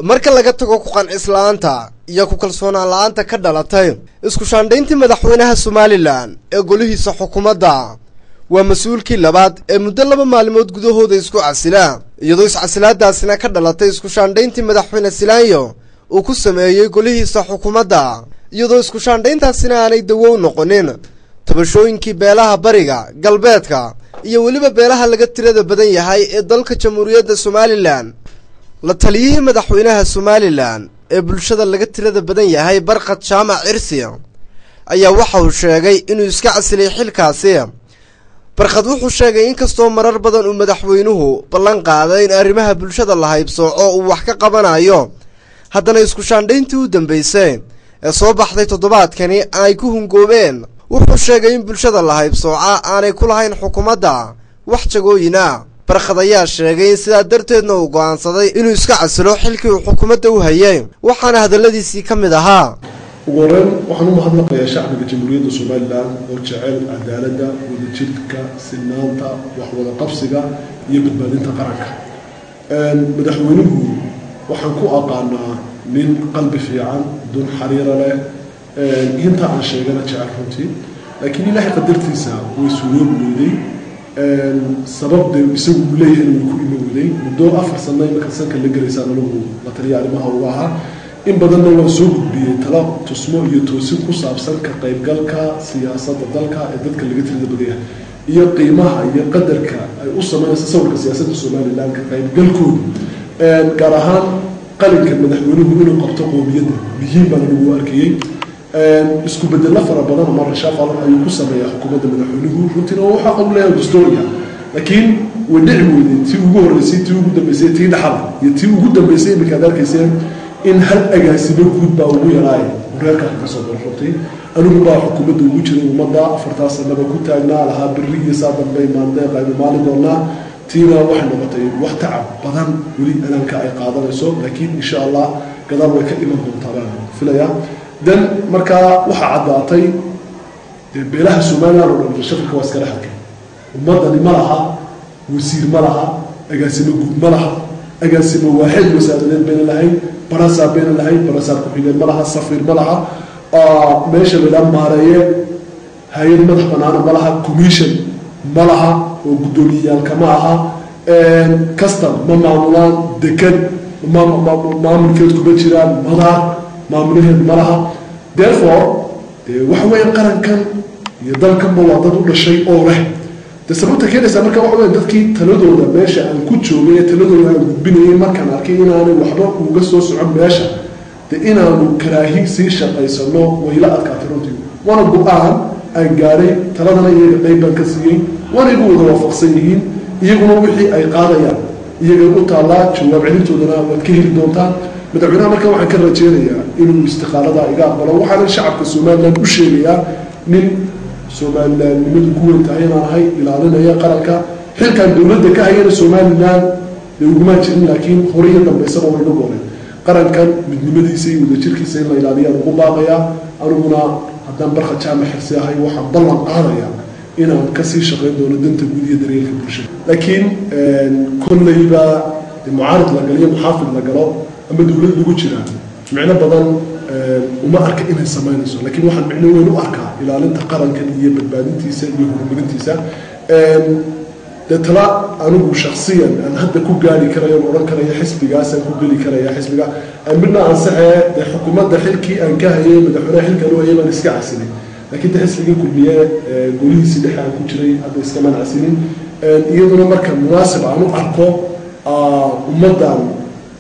marka laga tago ku qancislaanta iyo ku kalsoonaan la'aanta ka dhalatay isku shaandhayntii madaxweynaha Somaliland ee golihiisa xukuumadda waa mas'uulkii labaad ee muddo 2 maalmood gudahooda isku casila iyadoo iscasilaadaasina ka dhalatay isku shaandhayntii madaxweyne Silaanyo uu ku sameeyay golihiisa xukuumadda iyadoo isku shaandhayntaasina aanay dawow noqonin tabashooyinkii beelaha bariga galbeedka iyo waliba beelaha laga tirada badan yahay ee dalka Jamhuuriyadda Somaliland la taliyay madaxweynaha Somaliland ee bulshada laga tirada badan yahay Barqad Jaamac Cirsi ayaa waxa uu sheegay inuu iska casilay xilkaasi Barqad wuxuu sheegay in kastoo marar badan uu madaxweynuhu ballan qaaday in arrimaha bulshada la haybsooco oo uu wax ka qabanayo haddana isku shaandhayntii u dambeysay ee soo baxday toddobaadkani ay ku hungoobeen wuxuu sheegay in bulshada la haybsooca aanay ku lahayn xukuumadda wax jagooyina Barqad ayaa sheegay sida darteedna uu go'aansaday inuu iska casilo xilkii uu xukuumadda u hayay waxaana hadaladiisii ka mid ahaa ugoran waxaan u mahadnaqayaa shacbiga Jamhuuriyadda Somaliland oo jecel cadaaladda wadajirka sinaanta wax wada qabsiga iyo badbaadinta qaranka madaxweynuhu waxaan ku aqaanaa nin qalbi fiican dun xariira leh inta aan sheegana jecel runtii laakiin ilaahay qadartiisa way suuroobayday sababta isagu leeyahay inuu ku imowday muddo 4 sano marka sanka la galaysa nologu la taliya arrimaha uga ahaa in badanna waa soo gudbiyay talo tusmo iyo toosin ku saabsan ka qaybgalka siyaasadda dalka ee dadka laga tirada badan yahay iyo qiimaha iyo qadarka ay u sameeyaan sawirka siyaasadda Somaliland ka qaybgalkooda gaar ahaan qalinka madaxweynuhu inuu qabto qoomiyadda muhiim baan ugu arkayay isku bedelo fara badan mar shaafal ayuu ku sameeyay xukuumadda madaxweynuhu runtii waxa uu leeyahay dastuuriga laakiin wadhici weeyay tii ugu horeysay tii ugu dambeysay tii dhaxal iyo tii ugu dambeysay marka darkaysay in hal agaasibo guud baa ugu yaraay reerka ka soo dorfotay anigu baa xukuumadda ugu jiray ummadda 4 sanaba ku taagnaa lahaa biriga saadambay maanday qayb maalin doona tiina wax noqotay wax tacab badan wali ananka ay qaadanayso laakiin insha Allah gadaal way ka iman doontaa filaya dan marka waxa cadaatay beelaha Somaliland oo dhan shaqo waa iska dhaxalkay ummadani ma laha wasiir ma laha agaasimo guud ma laha agaasimo waaxid wasaaradeen been lahayn barasa been lahayn barasa ku xigeen ma laha safir ma laha meesha la maareeye hay'ad madax banaan ma laha commission ma laha oo gudoomiyaal kama aha custom ma maamulaan dekan maamulkeed ku jiraan madax maamulaheed ma laha therefore waxa weeye qarankan iyo dalkan waa dad u dhashay oo leh sababta keenaysa marka waxa weeye dadkii taladooda meesha aan ku joogay taladooda aan gudbinayay markaan arkay inaanay waxba uga soo socon meesha inaanu karaahi sii shaqaysano wayla adkaatay runtii wana go'aan ay gaaray taladana iyaga qayban ka siiyay wana igu wada waafaqsan yihiin iyaguna wixii ay qaadayaan iyaga u taalaa jawaab celintoodana waad ka heli doontaan madaxweynaha marka waxaan ka rajaynayaa inuu istiqaalada iga aqbalo waxaan shacabka Somaliland u sheegayaa nin Somaliland nimadu ku weyntahay inaan ahay ilaalinaya qaranka xilkan dawladda ka hayana Somaliland uguma jirin laakiin horiyo dambaysa oo lagu go'ay qarankan midnimadiisa iyo wadajirkiisa in la ilaaliyo ugu baaqaya aniguna haddaan Barqad Jaamac Cirsi ahay waxaan ballan qaadayaa inaan ka sii shaqeyn doono danta guud iyo daryeelka bulshada laakiin kullayba mucaarad la galiyo muxaafid la galo ama dawlad lagu jira micno badan uma arka inay sameynayso laakiin waxaan micno weyn u arkaa ilaalinta qarankan iyo badbaadintiisa iyo horumarintiisa tala anigu shakhsiyan aan hadda ku gaari karayo oran karayo xisbigaas aan ku gali karayo xisbiga midna aan saxee xukuumadda xilkii aan ka hayay madaxweynaha xilkan oo ayaan iska casilay laakiin xisbiga kulmiye golihiisa dhexe aan ku jiray hadda iska manacsilin iyaduna marka munaasib aan u arko ummadan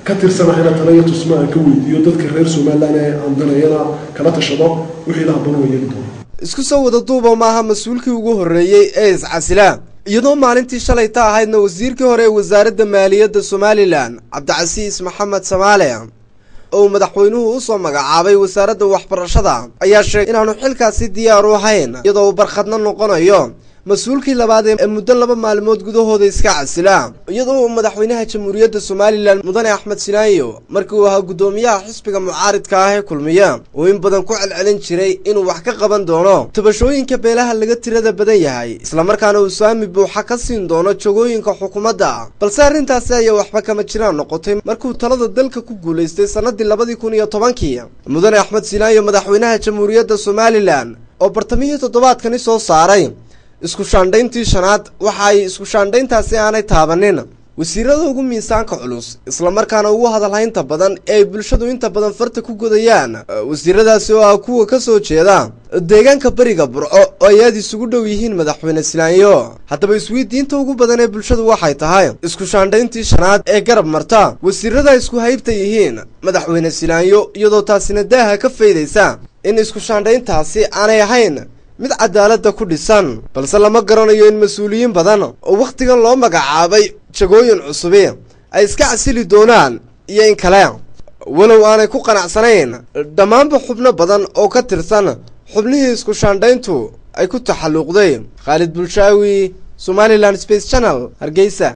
ka tirsanayna talaya tusmaa ka weydiyo dadka reer Somaliland ee aan danayana kala tashado wixii la haboon weeyeen isku soo wada duuba maaha mas'uulkii ugu horeeyay ee iscasila iyadoo maalintii shalay ta ahaydna wasiirkii hore ee wasaaradda maaliyadda Somaliland Cabdicasiis Maxamed Samaale oo madaxweynuhu u soo magacaabay wasaaradda waxbarashada ayaa sheegay inaanu xilkaasi diyaar u ahayn iyadoo Barqadna noqonayo mas-uulkii labaad ee muddo 2 maalmood gudahooda iska casila iyadoo madaxweynaha jamhuuriyadda Soomaaliland mudane Axmed Sinaayo markii uu ahaa gudoomiyaha xisbiga mucaaridka ah ee kulmiya oo in badan ku celcelin jiray inuu wax ka qaban doono tabashooyinka beelaha laga tirada badan yahay isla markaana uu saami buuxa ka siin doono jagooyinka xukuumadda balse arrintaasi ayaa waxba kama jiraan noqotay markuu talada dalka ku guuleystay sanadii 2010 mudane Axmed Sinaayo madaxweynaha jamhuuriyadda Soomaaliland oo bartamihii toddobaadkani soo saaray isku shaandhayntii shanaad waxa ay isku shaandhayntaasi aanay taabanin wasiirada ugu miisaanka culus isla markaana ugu hadalhaynta badan ee bulshadu inta badan farta ku godayaan wasiiradaasi oo ah kuwa ka soo jeeda deegaanka bariga Burco oo ay isugu dhow yihiin madaxweyne Sinaayo haddaba isweydiinta ugu badan ee bulshadu waxay tahay isku shaandhayntii shanaad ee garab marta wasiirada isku haybta yihiin madaxweyne Sinaayo iyadoo taasina daaha ka faydaysa in isku shaandhayntaasi aanay ahayn mid cadaaladda ku dhisan balse lama garanayo in mas'uuliyiin badan oo waqtigan loo magacaabay jagooyin cusub ay iska casili doonaan iyo in kale walow aanay ku qanacsanayn dhammaanba xubno badan oo ka tirsan xubnihii isku shaandhayntu ay ku taxalluqday Khalid Bulshaawi Somaliland Space Channel Hargeysa